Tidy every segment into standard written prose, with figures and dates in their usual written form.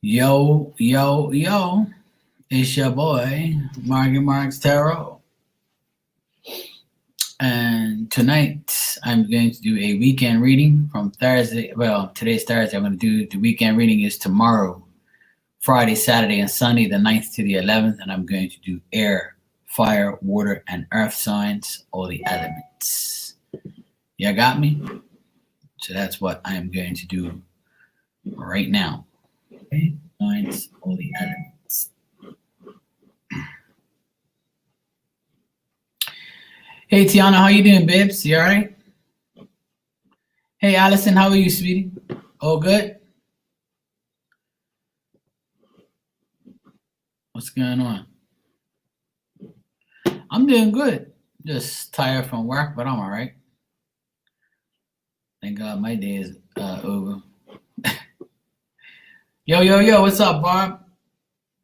Yo, yo, yo. It's your boy, Marky Marks Tarot. And tonight I'm going to do a weekend reading from Thursday. Well, today's Thursday. I'm going to do the weekend reading is tomorrow, Friday, Saturday, and Sunday, the 9th to the 11th. And I'm going to do air, fire, water, and earth signs, all the elements. You got me? So that's what I am going to do right now. Okay? Signs, all the elements. Hey Tiana, how you doing, babes? You alright? Hey Allison, how are you, sweetie? All good? What's going on? I'm doing good. Just tired from work, but I'm alright. Thank God my day is over. Yo, what's up, Barb?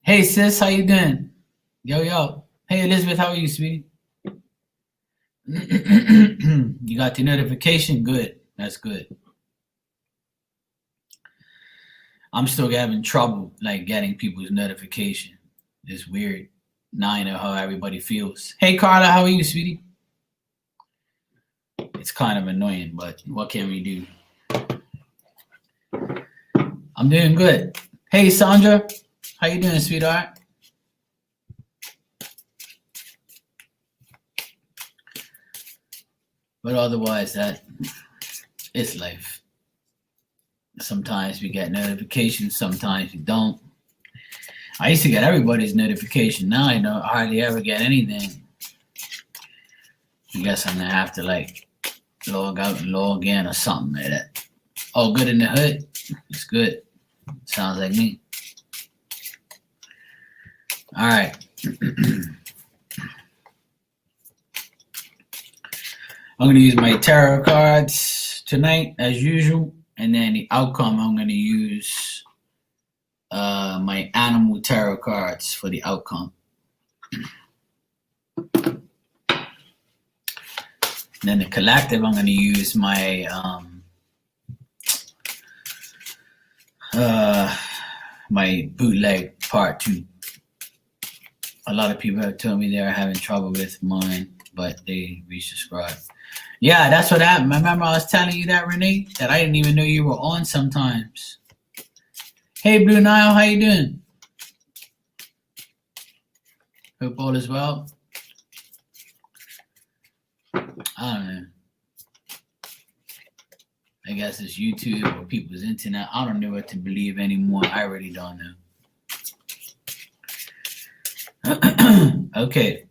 Hey sis, how you doing? Yo. Hey Elizabeth, how are you, sweetie? You got the notification? Good. That's good. I'm still having trouble like getting people's notification. It's weird. Now I know how everybody feels. Hey Carla, how are you, sweetie? It's kind of annoying, but what can we do? I'm doing good. Hey Sandra, how you doing, sweetheart? But otherwise, that it's life. Sometimes we get notifications, sometimes we don't. I used to get everybody's notification. Now I don't hardly ever get anything. I guess I'm gonna have to like log out and log in or something like that. Oh, good in the hood. It's good. Sounds like me. All right. I'm going to use my tarot cards tonight as usual, and then the outcome I'm going to use my animal tarot cards for the outcome. Then the collective, I'm going to use my my bootleg part 2. A lot of people have told me they're having trouble with mine, but they resubscribed. Yeah, that's what happened. Remember I was telling you that, Renee? That I didn't even know you were on sometimes. Hey, Blue Nile, how you doing? Hope all is well. I don't know. I guess it's YouTube or people's internet. I don't know what to believe anymore. I really don't know. Okay.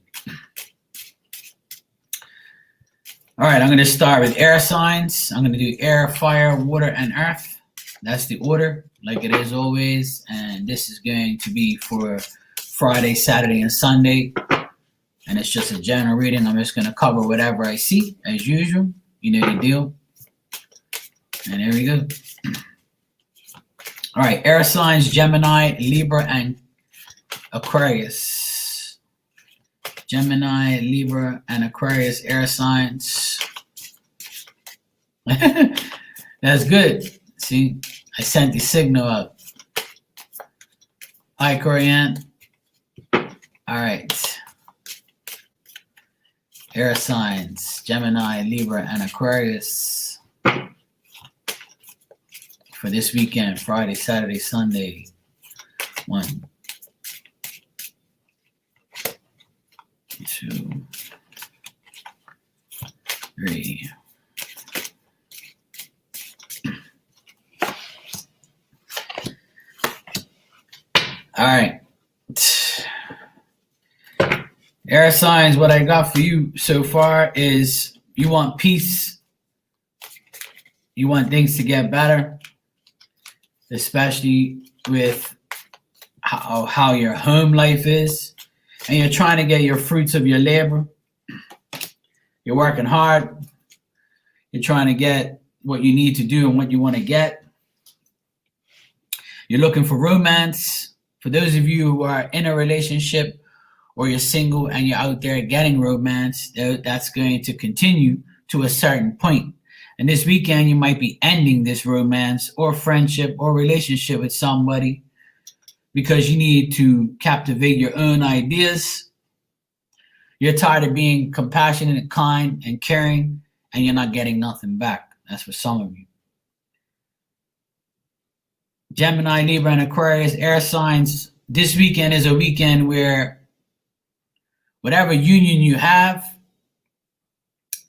All right, I'm going to start with air signs. I'm going to do air, fire, water, and earth. That's the order, like it is always. And this is going to be for Friday, Saturday, and Sunday. And it's just a general reading. I'm just going to cover whatever I see, as usual. You know the deal. And there we go. All right, air signs, Gemini, Libra, and Aquarius. Gemini, Libra, and Aquarius air signs. That's good. See, I sent the signal up. Hi, Corianne. All right. Air signs, Gemini, Libra, and Aquarius. For this weekend, Friday, Saturday, Sunday. 1, 2, 3. All right. Air signs, what I got for you so far is you want peace. You want things to get better, especially with how your home life is. And you're trying to get your fruits of your labor. You're working hard. You're trying to get what you need to do and what you want to get. You're looking for romance. For those of you who are in a relationship or you're single and you're out there getting romance, that's going to continue to a certain point. And this weekend, you might be ending this romance or friendship or relationship with somebody because you need to captivate your own ideas. You're tired of being compassionate and kind and caring, and you're not getting nothing back. That's for some of you. Gemini, Libra, and Aquarius, air signs, this weekend is a weekend where whatever union you have,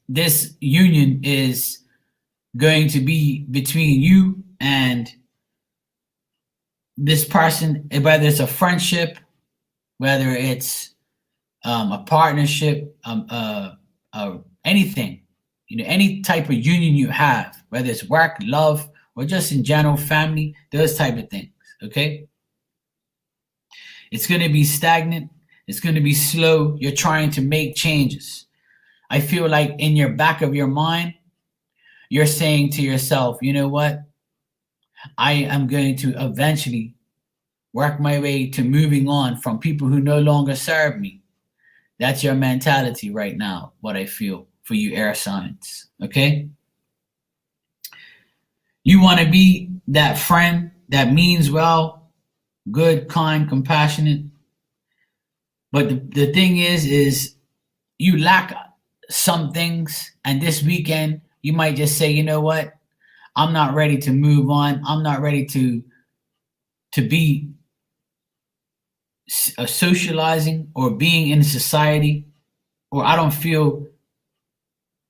this union is going to be between you and this person, whether it's a friendship, whether it's a partnership, anything, any type of union you have, whether it's work, love, or just in general, family, those type of things, okay? It's going to be stagnant. It's going to be slow. You're trying to make changes. I feel like in your back of your mind, you're saying to yourself, you know what? I am going to eventually work my way to moving on from people who no longer serve me. That's your mentality right now, what I feel for you air signs, okay? You want to be that friend that means well, good, kind, compassionate. But the thing is you lack some things, and this weekend you might just say, you know what? I'm not ready to move on. I'm not ready to be socializing or being in society, or I don't feel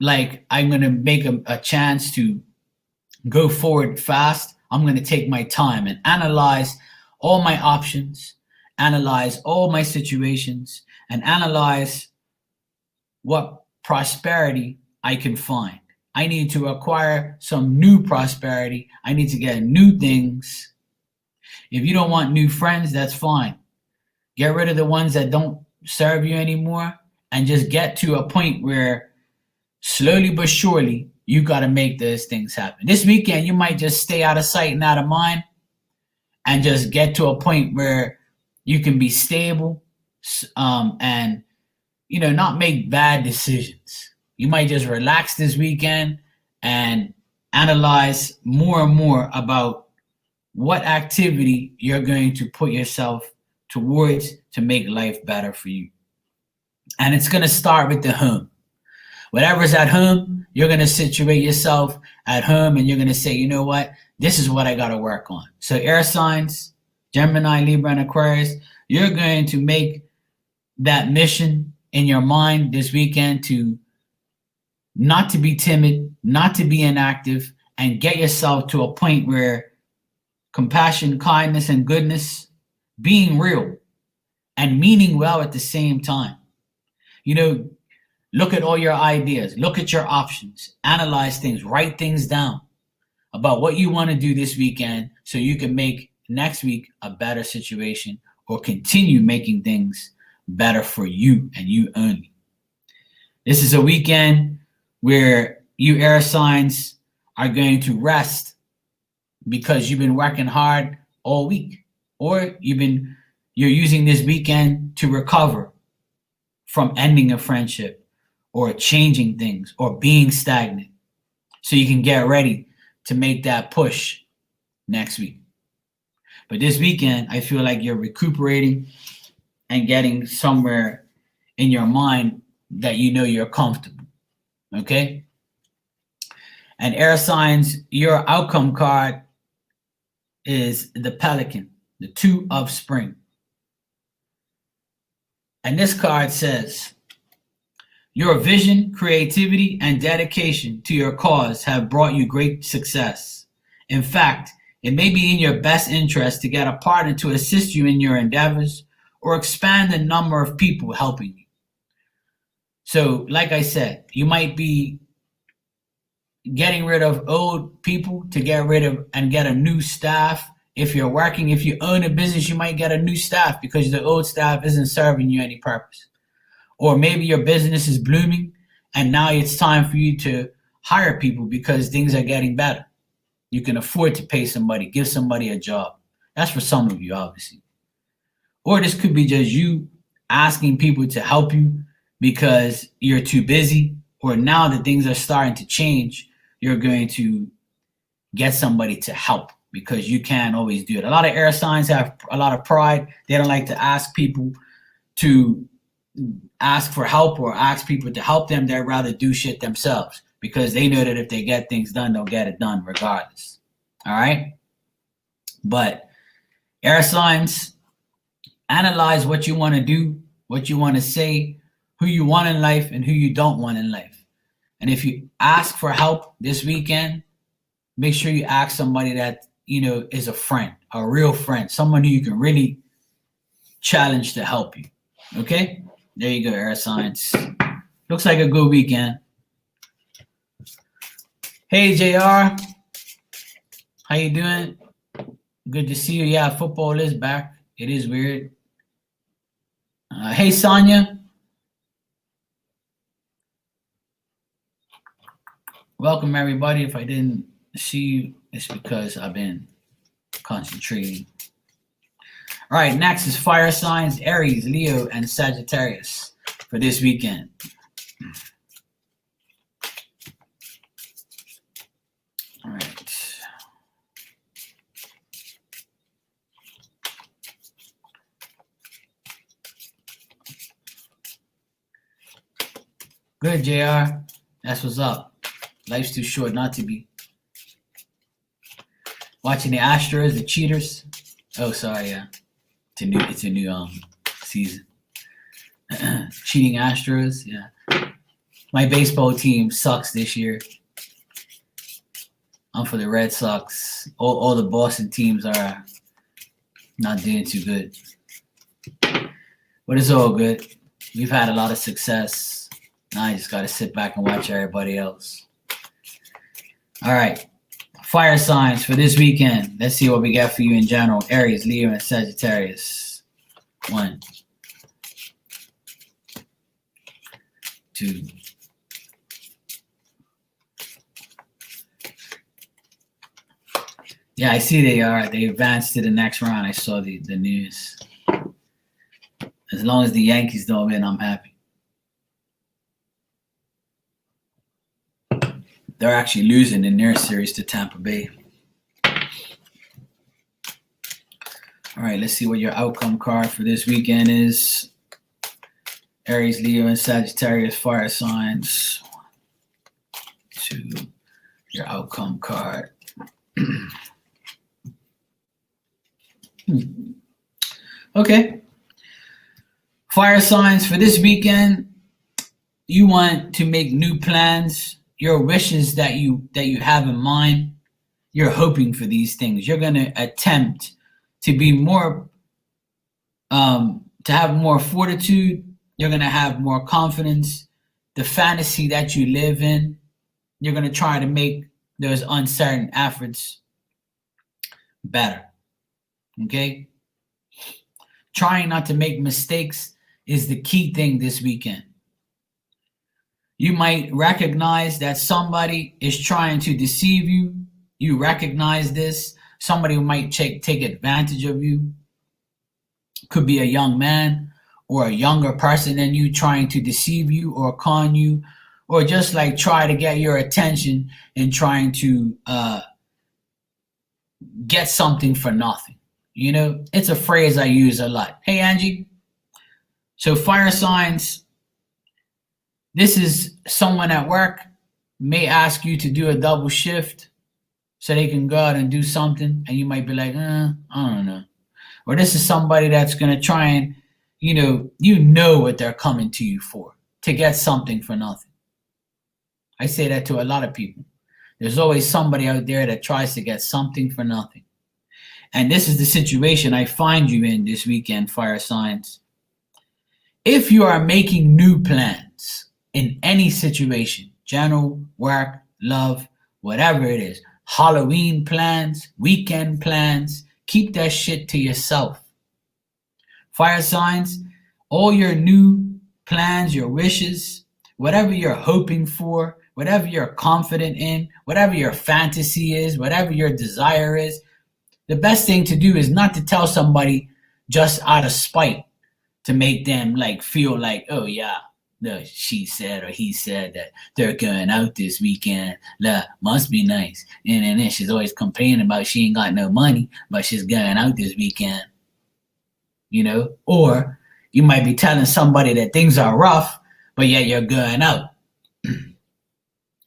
like I'm going to make a chance to go forward fast. I'm going to take my time and analyze all my options, analyze all my situations, and analyze what prosperity I can find. I need to acquire some new prosperity. I need to get new things. If you don't want new friends, that's fine. Get rid of the ones that don't serve you anymore and just get to a point where slowly but surely you got to make those things happen. This weekend, you might just stay out of sight and out of mind and just get to a point where you can be stable and, not make bad decisions. You might just relax this weekend and analyze more and more about what activity you're going to put yourself towards to make life better for you. And it's going to start with the home. Whatever's at home, you're going to situate yourself at home and you're going to say, you know what? This is what I got to work on. So air signs, Gemini, Libra, and Aquarius, you're going to make that mission in your mind this weekend to not to be timid, not to be inactive, and get yourself to a point where compassion, kindness, and goodness, being real and meaning well at the same time. Look at all your ideas, look at your options, analyze things, write things down about what you want to do this weekend so you can make next week a better situation or continue making things better for you and you only. This is a weekend where you air signs are going to rest because you've been working hard all week, or you're using this weekend to recover from ending a friendship or changing things or being stagnant so you can get ready to make that push next week. But this weekend, I feel like you're recuperating and getting somewhere in your mind that you're comfortable. Okay? And air signs, your outcome card is the Pelican, the 2 of Spring. And this card says, your vision, creativity, and dedication to your cause have brought you great success. In fact, it may be in your best interest to get a partner to assist you in your endeavors or expand the number of people helping you. So, like I said, you might be getting rid of old people to get rid of and get a new staff. If you're working, if you own a business, you might get a new staff because the old staff isn't serving you any purpose. Or maybe your business is blooming and now it's time for you to hire people because things are getting better. You can afford to pay somebody, give somebody a job. That's for some of you, obviously. Or this could be just you asking people to help you because you're too busy, or now that things are starting to change, you're going to get somebody to help because you can't always do it. A lot of air signs have a lot of pride. They don't like to ask people to ask for help or ask people to help them. They'd rather do shit themselves because they know that if they get things done, they'll get it done regardless. All right? But air signs, analyze what you want to do, what you want to say, who you want in life, and who you don't want in life. And if you ask for help this weekend, make sure you ask somebody that, is a friend, a real friend, someone who you can really challenge to help you. Okay? There you go, air signs. Looks like a good weekend. Hey, JR. How you doing? Good to see you. Yeah, football is back. It is weird. Hey, Sonia. Welcome, everybody. If I didn't see you, it's because I've been concentrating. All right, next is fire signs, Aries, Leo, and Sagittarius for this weekend. All right. Good, JR. That's what's up. Life's too short not to be. Watching the Astros, the cheaters. Oh, sorry, yeah. It's a new season. Cheating Astros, yeah. My baseball team sucks this year. I'm for the Red Sox. All the Boston teams are not doing too good. But it's all good. We've had a lot of success. Now I just got to sit back and watch everybody else. All right. Fire signs for this weekend. Let's see what we got for you in general. Aries, Leo, and Sagittarius. 1, 2. Yeah, I see they are. They advanced to the next round. I saw the news. As long as the Yankees don't win, I'm happy. They're actually losing in their series to Tampa Bay. All right, let's see what your outcome card for this weekend is. Aries, Leo, and Sagittarius fire signs. 2, your outcome card. Okay. Fire signs for this weekend. You want to make new plans. Your wishes that you have in mind, you're hoping for these things. You're going to attempt to be more, to have more fortitude. You're going to have more confidence. The fantasy that you live in, you're going to try to make those uncertain efforts better. Okay? Trying not to make mistakes is the key thing this weekend. You might recognize that somebody is trying to deceive you. You recognize this. Somebody might take advantage of you. Could be a young man or a younger person than you trying to deceive you or con you, or just like try to get your attention and trying to get something for nothing. It's a phrase I use a lot. Hey, Angie. So fire signs. This is someone at work may ask you to do a double shift so they can go out and do something, and you might be like, I don't know. Or this is somebody that's going to try and, you know what they're coming to you for, to get something for nothing. I say that to a lot of people. There's always somebody out there that tries to get something for nothing. And this is the situation I find you in this weekend, fire signs. If you are making new plans, in any situation, general, work, love, whatever it is, Halloween plans, weekend plans, keep that shit to yourself. Fire signs, all your new plans, your wishes, whatever you're hoping for, whatever you're confident in, whatever your fantasy is, whatever your desire is, the best thing to do is not to tell somebody just out of spite to make them feel like, oh yeah, the she said or he said that they're going out this weekend. Must be nice. And then she's always complaining about she ain't got no money, but she's going out this weekend. Or you might be telling somebody that things are rough, but yet you're going out.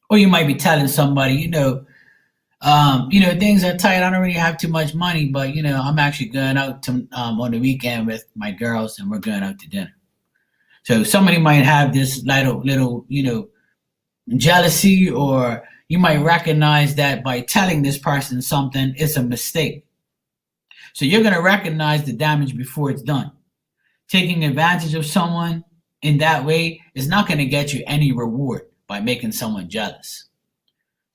Or you might be telling somebody, things are tight. I don't really have too much money, but I'm actually going out to on the weekend with my girls, and we're going out to dinner. So somebody might have this little, jealousy, or you might recognize that by telling this person something, it's a mistake. So you're going to recognize the damage before it's done. Taking advantage of someone in that way is not going to get you any reward by making someone jealous.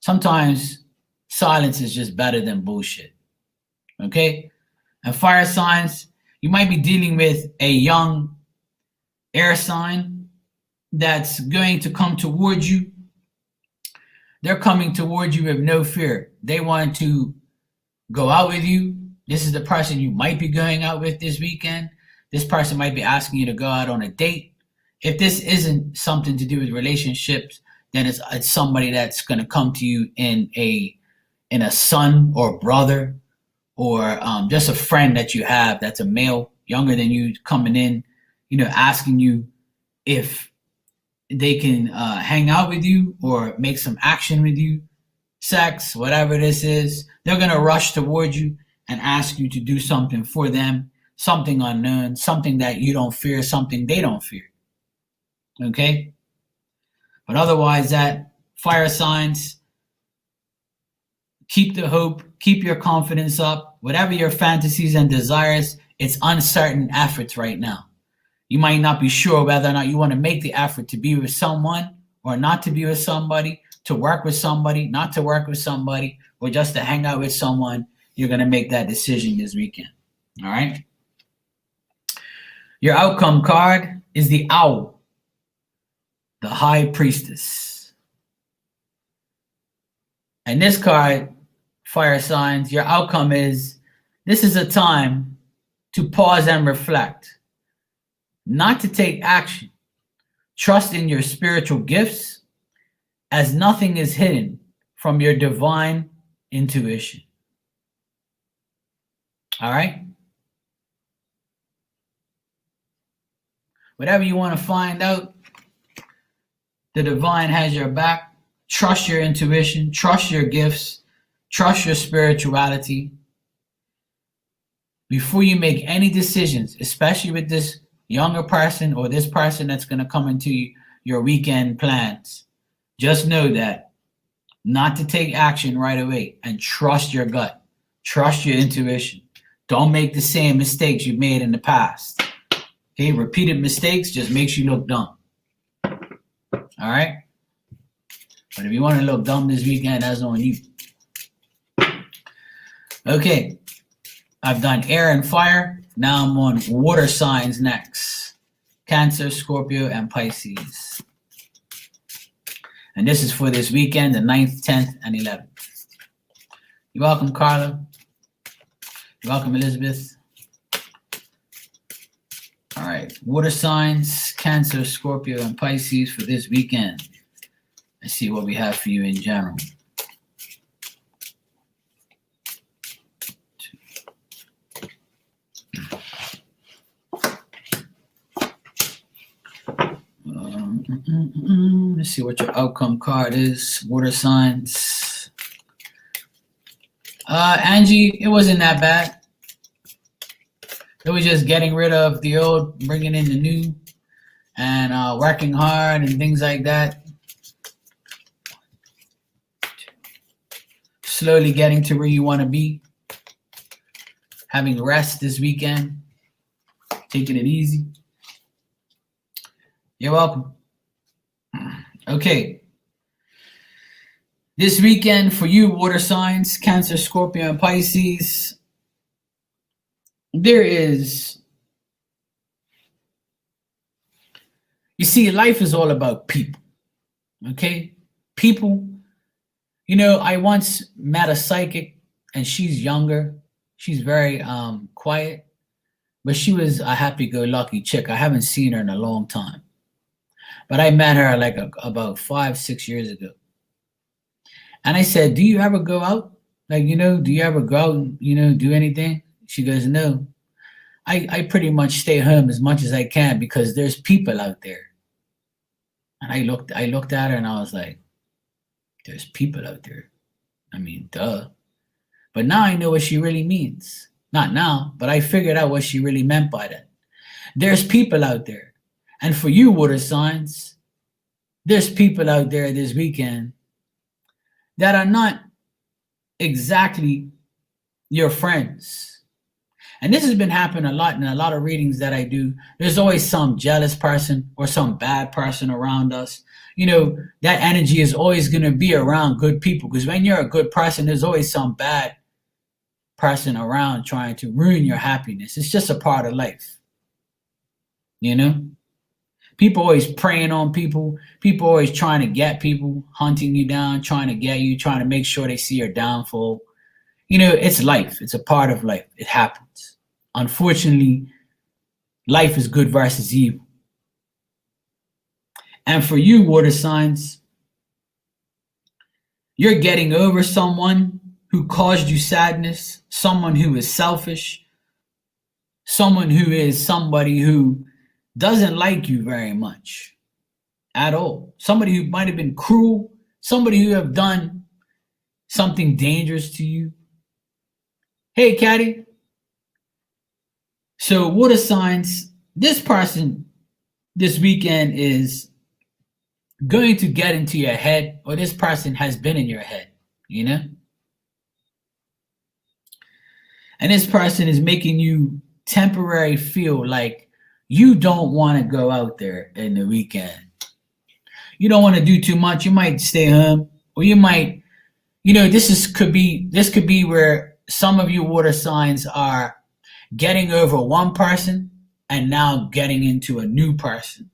Sometimes silence is just better than bullshit. Okay? And fire signs, you might be dealing with a young air sign that's going to come towards you. They're coming towards you with no fear. They want to go out with you. This is the person you might be going out with this weekend. This person might be asking you to go out on a date. If this isn't something to do with relationships, then it's somebody that's going to come to you in a son or brother, or just a friend that you have that's a male younger than you coming in, asking you if they can hang out with you or make some action with you, sex, whatever this is. They're going to rush towards you and ask you to do something for them, something unknown, something that you don't fear, something they don't fear. Okay? But otherwise, that fire signs, keep the hope, keep your confidence up. Whatever your fantasies and desires, it's uncertain efforts right now. You might not be sure whether or not you want to make the effort to be with someone or not to be with somebody, to work with somebody, not to work with somebody, or just to hang out with someone. You're going to make that decision this weekend. All right? Your outcome card is the Owl, the High Priestess. And this card, fire signs, your outcome is, this is a time to pause and reflect, not to take action. Trust in your spiritual gifts, as nothing is hidden from your divine intuition. All right? Whatever you want to find out, the divine has your back. Trust your intuition, trust your gifts, trust your spirituality. Before you make any decisions, especially with this younger person or this person that's going to come into your weekend plans, just know that not to take action right away, and trust your gut, trust your intuition. Don't make the same mistakes you've made in the past. Okay, repeated mistakes just makes you look dumb. All right? But if you want to look dumb this weekend, that's on you. Okay, I've done air and fire. Now I'm on water signs next. Cancer, Scorpio, and Pisces. And this is for this weekend, the 9th, 10th, and 11th. You're welcome, Carla. You're welcome, Elizabeth. All right, water signs, Cancer, Scorpio, and Pisces for this weekend. Let's see what we have for you in general. Let's see what your outcome card is. Water signs. Angie, it wasn't that bad. It was just getting rid of the old, bringing in the new, and working hard and things like that. Slowly getting to where you want to be. Having rest this weekend. Taking it easy. You're welcome. Okay. This weekend for you, water signs, Cancer, Scorpio, and Pisces, there is, you see, life is all about people. Okay? People. You know, I once met a psychic, and she's younger. She's very quiet, but she was a happy-go-lucky chick. I haven't seen her in a long time. but I met her like about 5, 6 years ago. And I said, "Do you ever go out? Like, do you ever go out and, do anything?" She goes, "No. I pretty much stay home as much as I can because there's people out there." And I looked at her and I was like, "There's people out there. I mean, duh." But now I know what she really means. Not now, but I figured out what she really meant by that. There's people out there. And for you, water signs, there's people out there this weekend that are not exactly your friends. And this has been happening a lot in a lot of readings that I do. There's always some jealous person or some bad person around us. That energy is always going to be around good people, because when you're a good person, there's always some bad person around trying to ruin your happiness. It's just a part of life. People always preying on people. People always trying to get people, hunting you down, trying to get you, trying to make sure they see your downfall. It's life. It's a part of life. It happens. Unfortunately, life is good versus evil. And for you, water signs, you're getting over someone who caused you sadness, someone who is selfish, someone who is somebody who doesn't like you very much at all. Somebody who might have been cruel, somebody who have done something dangerous to you. Hey, Caddy. So water signs, this person this weekend is going to get into your head, or this person has been in your head, And this person is making you temporarily feel like you don't want to go out there in the weekend. You don't want to do too much. You might stay home, or you might, this could be where some of you water signs are getting over one person and now getting into a new person.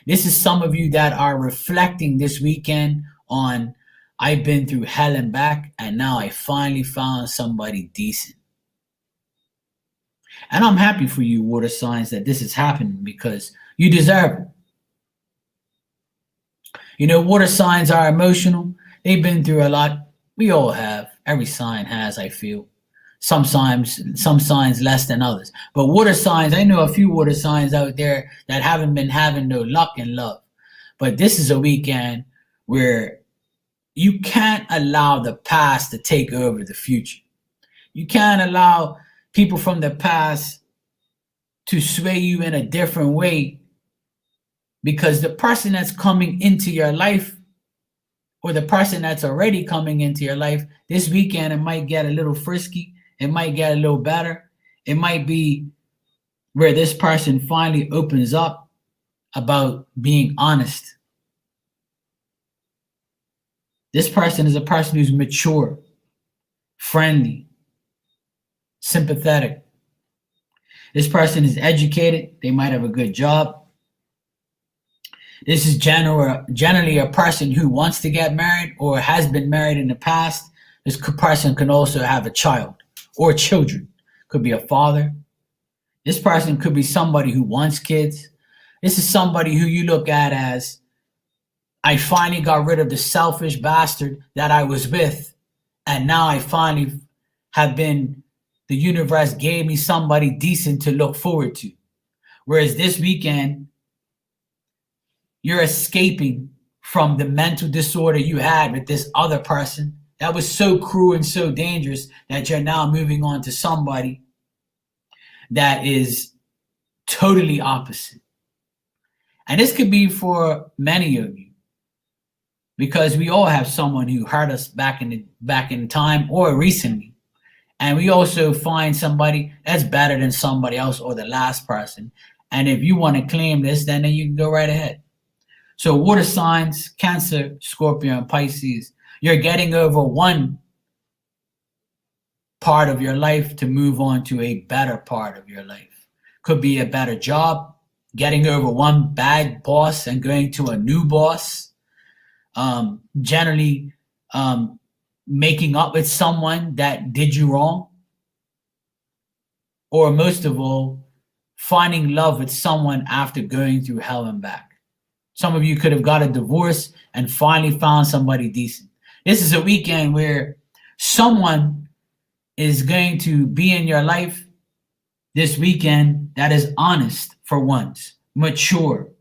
This is some of you that are reflecting this weekend on, I've been through hell and back, and now I finally found somebody decent. And I'm happy for you, water signs, that this is happening, because you deserve it. Water signs are emotional. They've been through a lot. We all have. Every sign has, I feel. Some signs less than others. But water signs, I know a few water signs out there that haven't been having no luck in love. But this is a weekend where you can't allow the past to take over the future. You can't allow people from the past to sway you in a different way, because the person that's coming into your life, or the person that's already coming into your life this weekend, it might get a little frisky. It might get a little better. It might be where this person finally opens up about being honest. This person is a person who's mature, friendly, sympathetic. This person is educated. They might have a good job. This is generally a person who wants to get married or has been married in the past. This person can also have a child or children. Could be a father. This person could be somebody who wants kids. This is somebody who you look at as, I finally got rid of the selfish bastard that I was with, and now I finally the universe gave me somebody decent to look forward to. Whereas this weekend, you're escaping from the mental disorder you had with this other person that was so cruel and so dangerous, that you're now moving on to somebody that is totally opposite. And this could be for many of you, because we all have someone who hurt us back in time or recently. And we also find somebody that's better than somebody else or the last person. And if you want to claim this, then you can go right ahead. So water signs, Cancer, Scorpio, and Pisces, you're getting over one part of your life to move on to a better part of your life. Could be a better job, getting over one bad boss and going to a new boss. Generally, making up with someone that did you wrong. Or most of all, finding love with someone after going through hell and back. Some of you could have got a divorce and finally found somebody decent. This is a weekend where someone is going to be in your life this weekend that is honest for once, mature.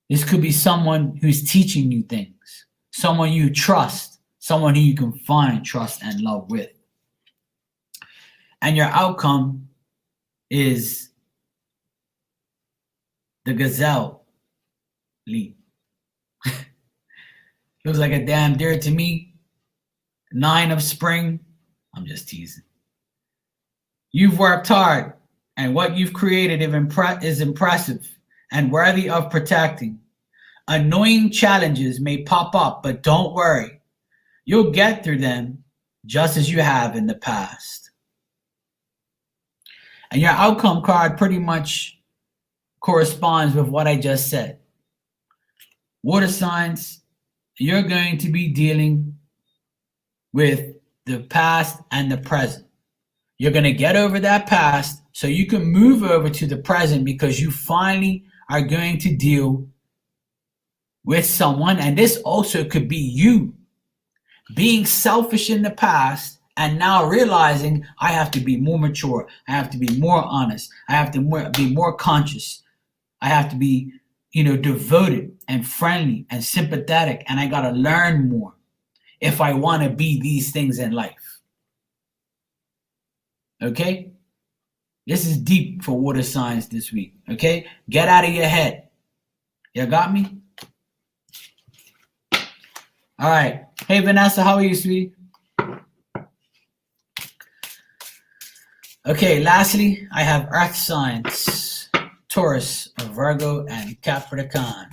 This could be someone who's teaching you things, someone you trust, someone who you can find trust and love with. And your outcome is the gazelle leap. Looks like a damn deer to me. 9 of spring. I'm just teasing. You've worked hard, and what you've created is impressive and worthy of protecting. Annoying challenges may pop up, but don't worry. You'll get through them just as you have in the past. And your outcome card pretty much corresponds with what I just said. Water signs, you're going to be dealing with the past and the present. You're going to get over that past so you can move over to the present, because you finally are going to deal with someone. And this also could be you being selfish in the past and now realizing I have to be more mature. I have to be more honest. I have to be more conscious. I have to be, devoted and friendly and sympathetic. And I got to learn more if I want to be these things in life. Okay? This is deep for water signs this week. Okay? Get out of your head. You got me? All right. Hey, Vanessa, how are you, sweetie? Okay, lastly, I have earth signs. Taurus, Virgo, and Capricorn.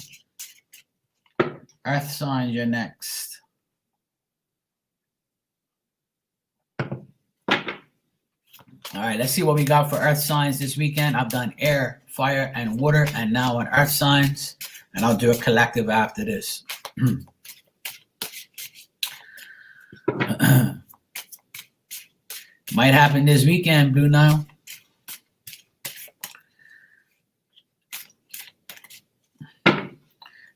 Earth signs, you're next. All right, let's see what we got for earth signs this weekend. I've done air, fire, and water, and now on earth signs, and I'll do a collective after this. Might happen this weekend, Blue Nile.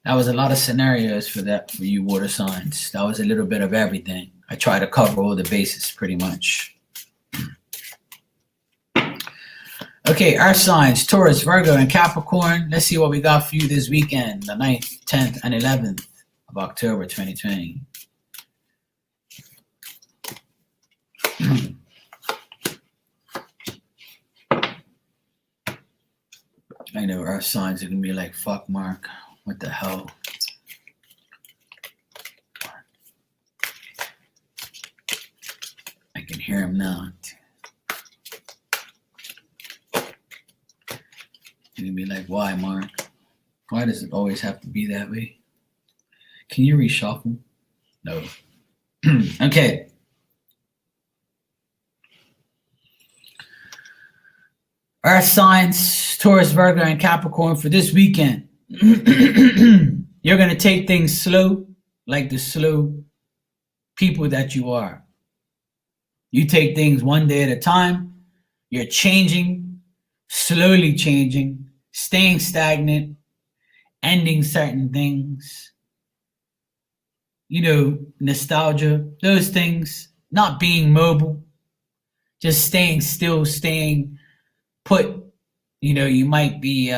That was a lot of scenarios for you water signs. That was a little bit of everything. I try to cover all the bases pretty much. Okay, earth signs, Taurus, Virgo, and Capricorn. Let's see what we got for you this weekend, the 9th, 10th, and 11th of October 2020. I know earth signs are going to be like, fuck, Mark. What the hell? I can hear him now. You're going to be like, why, Mark? Why does it always have to be that way? Can you reshuffle? No. Okay. Earth signs, Taurus, Virgo, and Capricorn for this weekend. You're going to take things slow, like the slow people that you are. You take things one day at a time. You're changing, slowly changing, staying stagnant, ending certain things. Nostalgia, those things, not being mobile, just staying still, staying put. You might be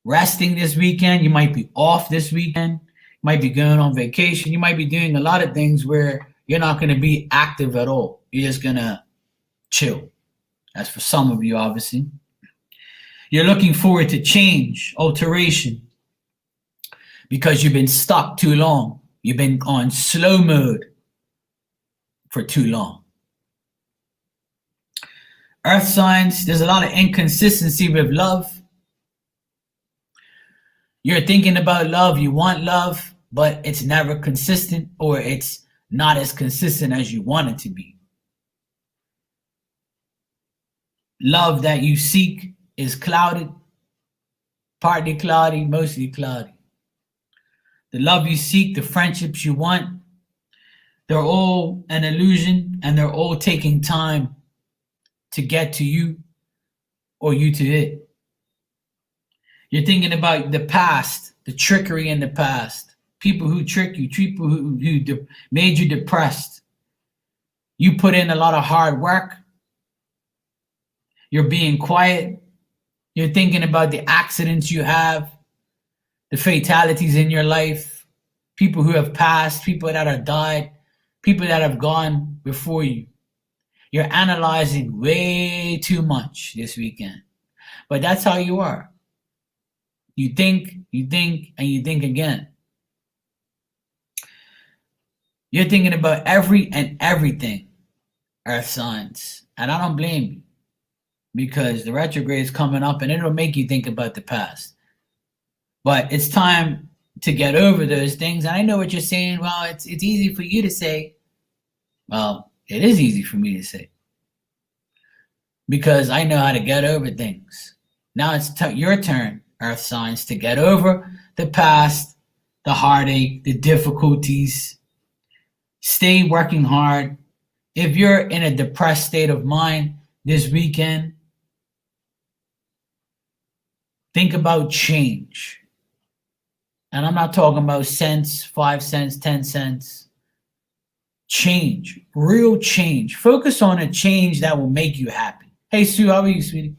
resting this weekend. You might be off this weekend. You might be going on vacation. You might be doing a lot of things where you're not going to be active at all. You're just going to chill. That's for some of you, obviously. You're looking forward to change, alteration, because you've been stuck too long. You've been on slow mode for too long. Earth signs, there's a lot of inconsistency with love. You're thinking about love, you want love, but it's never consistent, or it's not as consistent as you want it to be. Love that you seek is clouded, partly cloudy, mostly cloudy. The love you seek, the friendships you want, they're all an illusion, and they're all taking time to get to you or you to it. You're thinking about the past, the trickery in the past, people who trick you, people who made you depressed. You put in a lot of hard work. You're being quiet. You're thinking about the accidents you have, the fatalities in your life, people who have passed, people that have died, people that have gone before you. You're analyzing way too much this weekend. But that's how you are. You think, and you think again. You're thinking about every and everything, Earth signs. And I don't blame you, because the retrograde is coming up and it'll make you think about the past. But it's time to get over those things. And I know what you're saying. Well, it's easy for you to say. Well, it is easy for me to say, because I know how to get over things. Now it's your turn, Earth signs, to get over the past, the heartache, the difficulties. Stay working hard. If you're in a depressed state of mind this weekend, think about change. And I'm not talking about cents, 5 cents, 10 cents. Change, real change. Focus on a change that will make you happy. Hey, Sue, how are you, sweetie?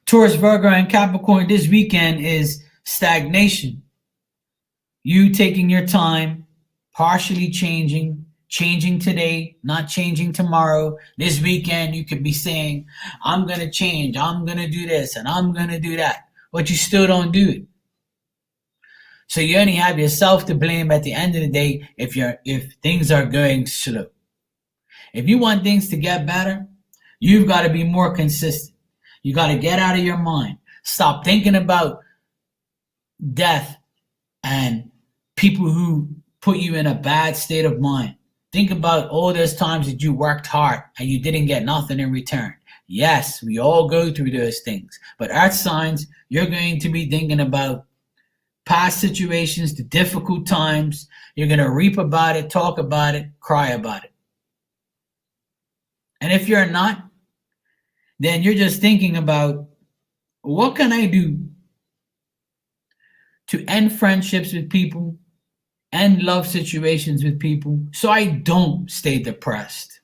Taurus, Virgo, and Capricorn, this weekend is stagnation. You taking your time, partially changing today, not changing tomorrow. This weekend, you could be saying, I'm going to change, I'm going to do this, and I'm going to do that. But you still don't do it. So you only have yourself to blame at the end of the day if things are going slow. If you want things to get better, you've got to be more consistent. You got to get out of your mind. Stop thinking about death and people who put you in a bad state of mind. Think about all those times that you worked hard and you didn't get nothing in return. Yes, we all go through those things. But Earth signs, you're going to be thinking about past situations, the difficult times. You're going to reap about it, talk about it, cry about it. And if you're not, then you're just thinking about, what can I do to end friendships with people, end love situations with people, so I don't stay depressed?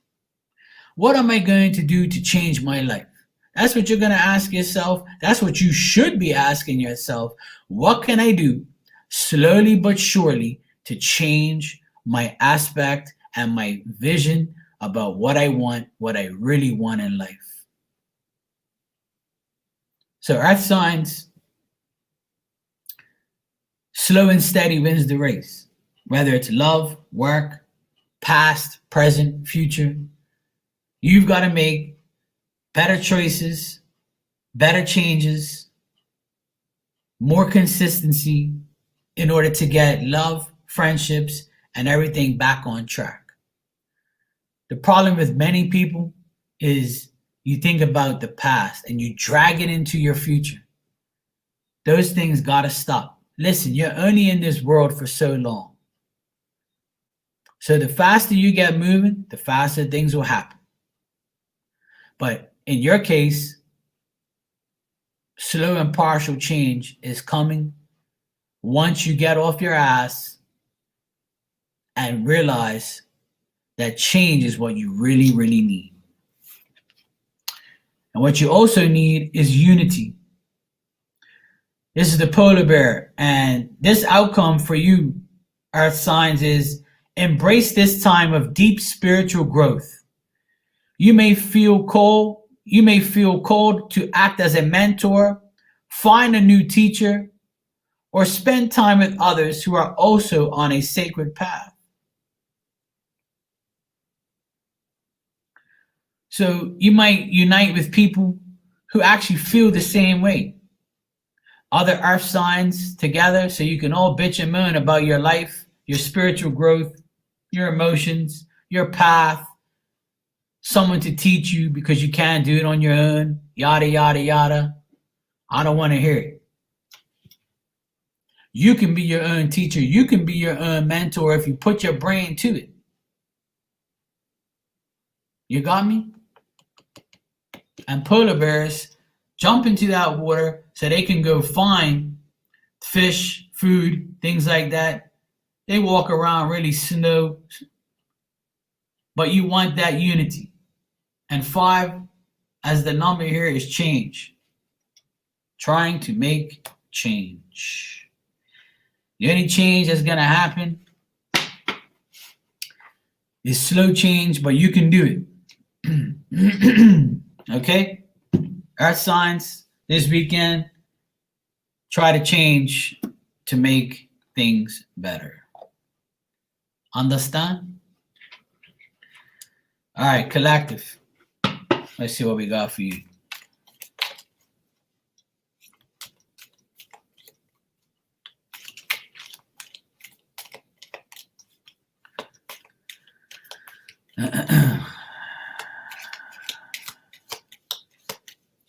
What am I going to do to change my life? That's what you're going to ask yourself. That's what you should be asking yourself. What can I do slowly but surely to change my aspect and my vision about what I want, what I really want in life? So Earth signs, slow and steady wins the race. Whether it's love, work, past, present, future, you've got to make better choices, better changes, more consistency in order to get love, friendships, and everything back on track. The problem with many people is you think about the past and you drag it into your future. Those things got to stop. Listen, you're only in this world for so long. So the faster you get moving, the faster things will happen. But in your case, slow and partial change is coming once you get off your ass and realize that change is what you really, really need. And what you also need is unity. This is the polar bear. And this outcome for you, Earth signs, is embrace this time of deep spiritual growth. You may feel called to act as a mentor, find a new teacher, or spend time with others who are also on a sacred path. So you might unite with people who actually feel the same way. Other Earth signs together, so you can all bitch and moan about your life, your spiritual growth, your emotions, your path. Someone to teach you because you can't do it on your own, yada, yada, yada. I don't want to hear it. You can be your own teacher. You can be your own mentor if you put your brain to it. You got me? And polar bears jump into that water so they can go find fish, food, things like that. They walk around really slow, but you want that unity. And 5, as the number here, is change. Trying to make change. The only change that's going to happen is slow change, but you can do it. Okay? Earth signs this weekend, try to change to make things better. Understand? All right, collective. Let's see what we got for you.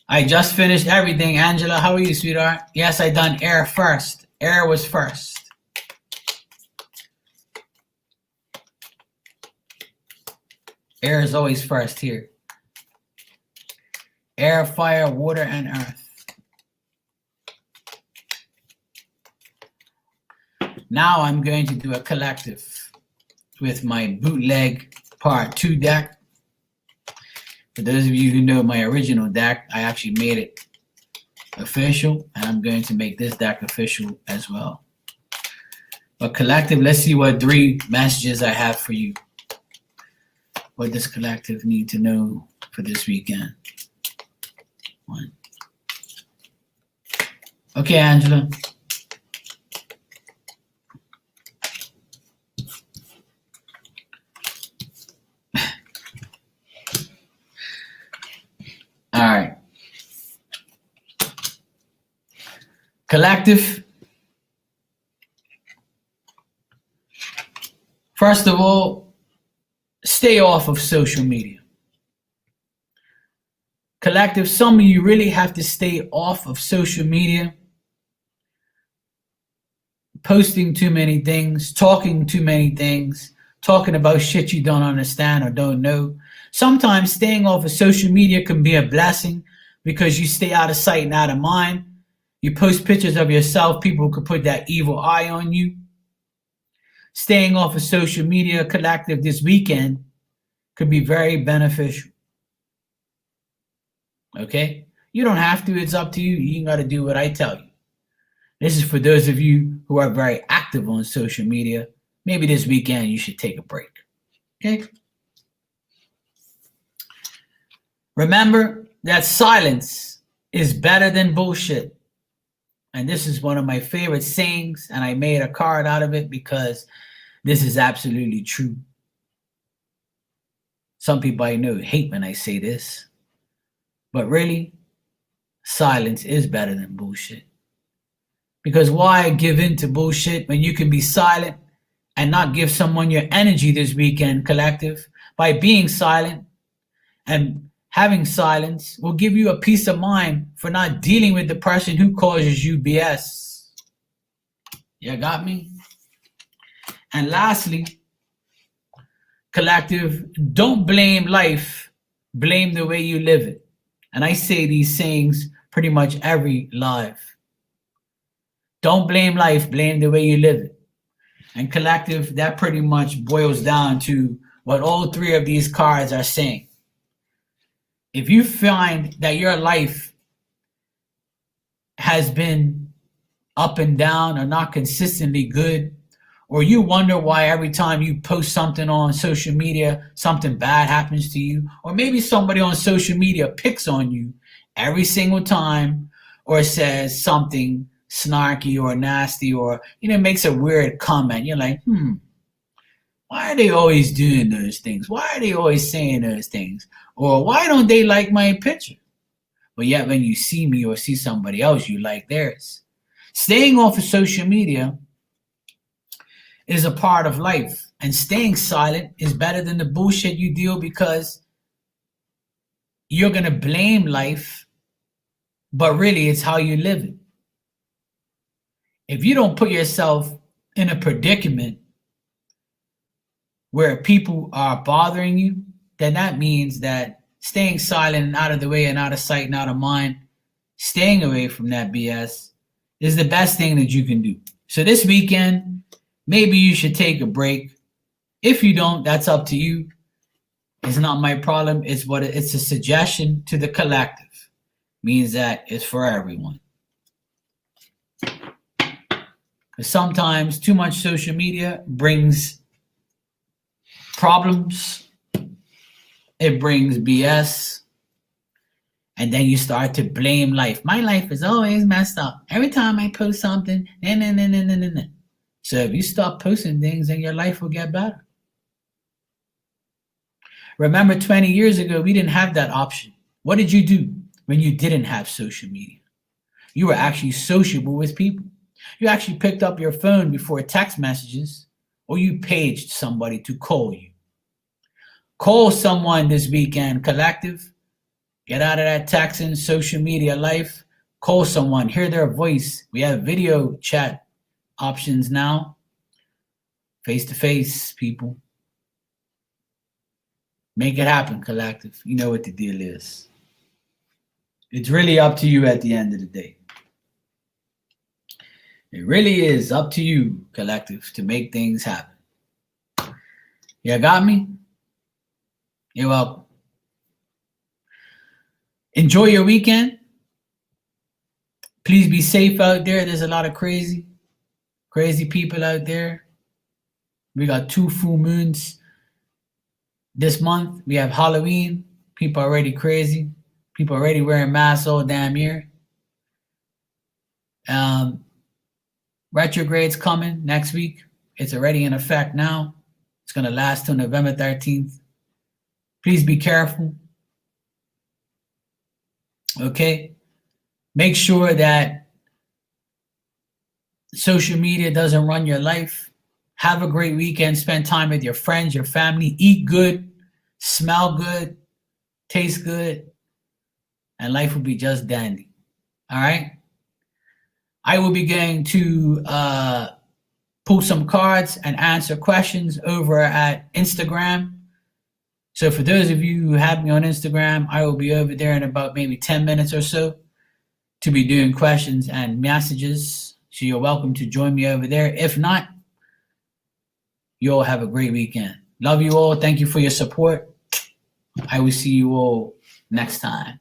I just finished everything. Angela, how are you, sweetheart? Yes, I done air first. Air was first. Air is always first here. Air, fire, water, and earth. Now I'm going to do a collective with my bootleg part 2 deck. For those of you who know my original deck, I actually made it official, and I'm going to make this deck official as well. But collective, let's see what 3 messages I have for you. What does collective need to know for this weekend? 1. Okay, Angela. All right. Collective. First of all, stay off of social media. Collective, some of you really have to stay off of social media. Posting too many things, talking too many things, talking about shit you don't understand or don't know. Sometimes staying off of social media can be a blessing because you stay out of sight and out of mind. You post pictures of yourself, people could put that evil eye on you. Staying off of social media, collective, this weekend could be very beneficial. Okay? You don't have to, it's up to you. You got to do what I tell you. This is for those of you who are very active on social media. Maybe this weekend you should take a break. Okay? Remember that silence is better than bullshit. And this is one of my favorite sayings, and I made a card out of it because this is absolutely true. Some people I know hate when I say this, but really, silence is better than bullshit. Because why give in to bullshit when you can be silent and not give someone your energy this weekend, collective? By being silent and having silence will give you a peace of mind for not dealing with the person who causes you BS. You got me? And lastly, collective, don't blame life, blame the way you live it. And I say these sayings pretty much every live. Don't blame life, blame the way you live it. And collective, that pretty much boils down to what all 3 of these cards are saying. If you find that your life has been up and down or not consistently good, or you wonder why every time you post something on social media, something bad happens to you, or maybe somebody on social media picks on you every single time or says something snarky or nasty or, makes a weird comment. You're like, why are they always doing those things? Why are they always saying those things? Or why don't they like my picture? But yet when you see me or see somebody else, you like theirs. Staying off of social media is a part of life. And staying silent is better than the bullshit you deal because you're going to blame life, but really it's how you live it. If you don't put yourself in a predicament where people are bothering you, then that means that staying silent and out of the way and out of sight and out of mind staying away from that BS is the best thing that you can do. So this weekend, maybe you should take a break. If you don't, that's up to you. It's not my problem. It's a suggestion to the collective. Means that it's for everyone. Because sometimes too much social media brings problems. It brings BS. And then you start to blame life. My life is always messed up. Every time I post something, nah. So if you stop posting things, then your life will get better. Remember 20 years ago, we didn't have that option. What did you do when you didn't have social media? You were actually sociable with people. You actually picked up your phone before text messages, or you paged somebody to call you. Call someone this weekend, collective. Get out of that texting social media life. Call someone, hear their voice. We have video chat options now. Face to face, people. Make it happen, collective. You know what the deal is. It's really up to you at the end of the day. It really is up to you, collective, to make things happen. You got me? You're welcome. Enjoy your weekend. Please be safe out there. There's a lot of crazy people out there. We got 2 full moons this month. We have Halloween. People are already crazy. People are already wearing masks all damn year. Retrograde's coming next week. It's already in effect now. It's going to last till November 13th. Please be careful. Okay? Make sure that social media doesn't run your life. Have a great weekend. Spend time with your friends, your family. Eat good, smell good, taste good, and life will be just dandy. All right? I will be going to pull some cards and answer questions over at Instagram. So for those of you who have me on Instagram, I will be over there in about maybe 10 minutes or so to be doing questions and messages. So you're welcome to join me over there. If not, you all have a great weekend. Love you all. Thank you for your support. I will see you all next time.